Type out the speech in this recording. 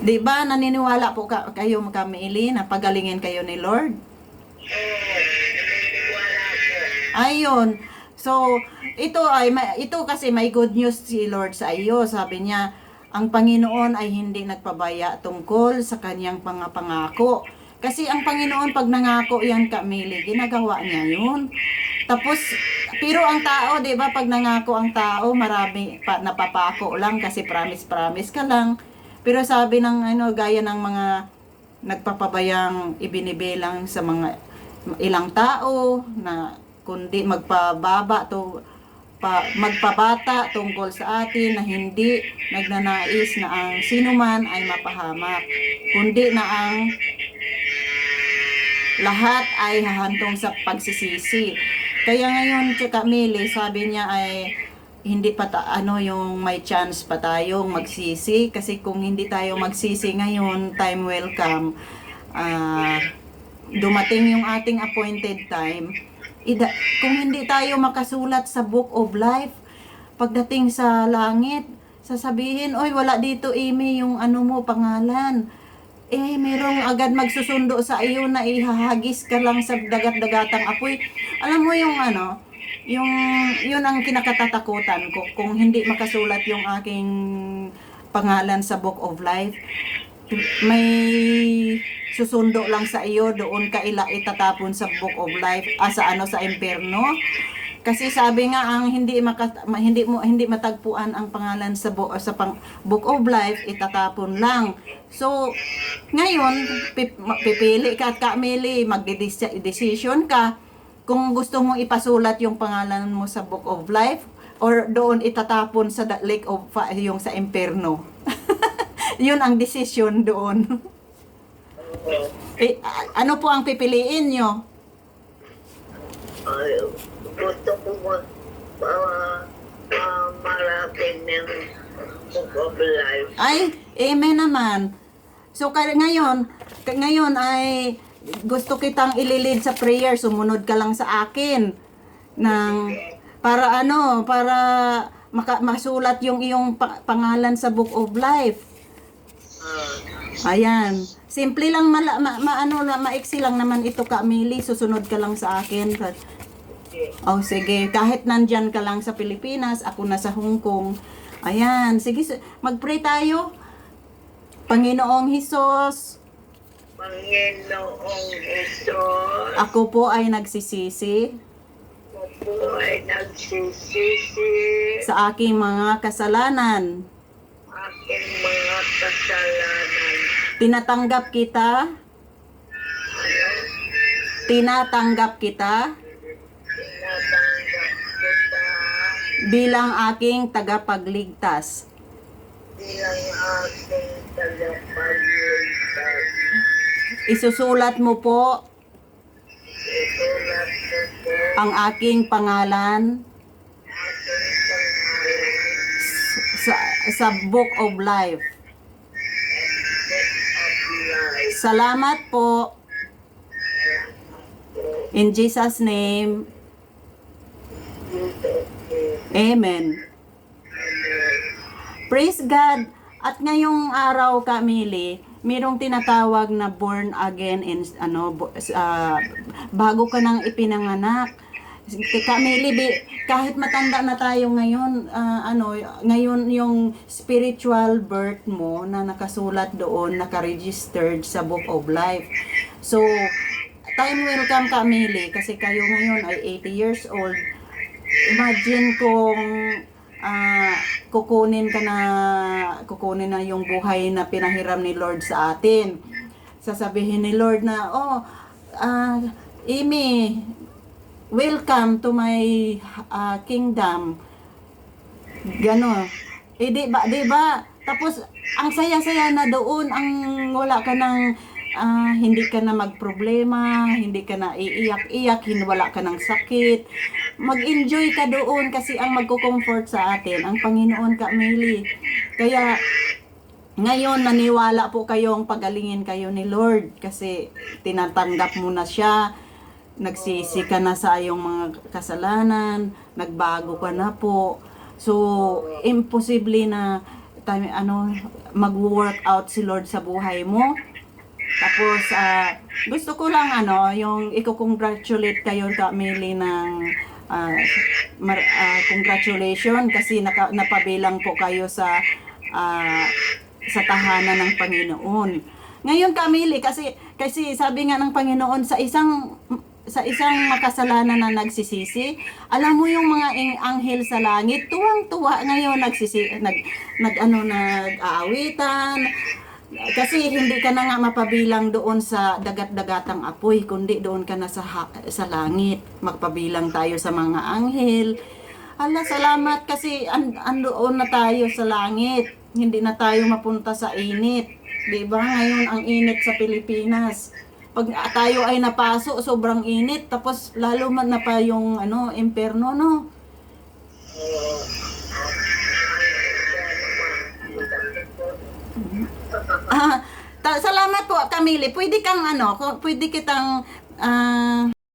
Di ba naniniwala po kayo Kamili na pagalingin kayo ni Lord? Oo, naniniwala po. Ayun. So, ito kasi may good news si Lord sa iyo. Sabi niya, ang Panginoon ay hindi nagpabaya tungkol sa kanyang pangako. Kasi ang Panginoon pag nangako yan Kamili, ginagawa niya yun. Tapos, pero ang tao, di ba, pag nangako ang tao, marami napapako lang kasi promise ka lang. Pero sabi ng gaya ng mga nagpapabayang ibinibilang sa mga ilang tao na kundi magpabata tungkol sa atin na hindi nagnanais na ang sinuman ay mapahamak, kundi na ang lahat ay hahantong sa pagsisisi. Kaya ngayon, Kamili, sabi niya ay hindi pa yung may chance pa tayong magsisi kasi kung hindi tayo magsisi ngayon, time will come. Dumating yung ating appointed time. Kung hindi tayo makasulat sa Book of Life, pagdating sa langit, sasabihin, oy, wala dito, Amy, yung pangalan. Merong agad magsusundo sa iyo na ihahagis ka lang sa dagat-dagatang apoy. Alam mo yung yun ang kinakatatakutan ko. Kung hindi makasulat yung aking pangalan sa Book of Life, may susundo lang sa iyo, doon ka itatapon sa Book of Life, sa impyerno. Kasi sabi nga ang hindi matagpuan ang pangalan sa Book of Life, itatapon lang. So ngayon pipili ka at Kamili, magde-decision ka kung gusto mong ipasulat yung pangalan mo sa Book of Life or doon itatapon sa Lake of Fire, yung sa impyerno. Yun ang decision doon. Ano po ang pipiliin nyo? Ay, gusto ko marating ng Book of Life. Ay, amen naman. So ngayon ay gusto kitang ililid sa prayer, sumunod ka lang sa akin ng para masulat yung iyong pangalan sa Book of Life. Ayan. Simple lang, maiksi lang naman ito Kamili, susunod ka lang sa akin. Oh, sige. Kahit nandyan ka lang sa Pilipinas, ako na sa Hong Kong. Ayan. Sige, mag-pray tayo. Panginoong Hesus, Panginoong Hesus, ako po ay nagsisisi sa aking mga kasalanan. aking mga kasalanan. Tinatanggap kita Tinatanggap kita bilang aking tagapagligtas. bilang aking tagapagligtas. Isusulat mo po Isulat mo po ang aking pangalan aking pangalan sa Book of Life. of life. Salamat po. In Jesus' name, Amen. Praise God. At ngayong araw Kamili, mayroong tinatawag na born again bago ka nang ipinanganak. Kamili, kahit matanda na tayo ngayon, ngayon yung spiritual birth mo na nakasulat doon, nakaregistered sa Book of Life. So, time will come Kamili, kasi kayo ngayon ay 80 years old. Imagine kung kukunin na yung buhay na pinahiram ni Lord sa atin. Sasabihin ni Lord na, Amy, welcome to my kingdom. Gano. Di ba? Tapos, ang saya-saya na doon, ang wala ka ng, hindi ka na magproblema, hindi ka na iiyak-iyak, wala ka ng sakit. Mag-enjoy ka doon kasi ang magko-comfort sa atin, ang Panginoon Kamili. Kaya, ngayon, naniwala po kayong pagalingin kayo ni Lord kasi tinatanggap mo na siya, nagsisi ka na sa iyong mga kasalanan, nagbago ka na po. So, imposible na mag-workout si Lord sa buhay mo. Tapos, gusto ko lang yung i-congratulate kayo, Camille, ng congratulations kasi napabilang po kayo sa tahanan ng Panginoon. Ngayon, Camille, kasi sabi nga ng Panginoon sa isang makasalanan na nagsisisi, alam mo yung mga anghel sa langit, tuwang-tuwa ngayon nag-aawitan. Kasi hindi ka na nga mapabilang doon sa dagat-dagatang apoy, kundi doon ka na sa langit. Magpabilang tayo sa mga anghel. Salamat kasi andoon na tayo sa langit. Hindi na tayo mapunta sa init. 'Di ba? Ngayon ang init sa Pilipinas. Pag tayo ay napaso, sobrang init. Tapos lalo man na pa yung imperno, no? Salamat po, Camille. Pwede kang pwede kitang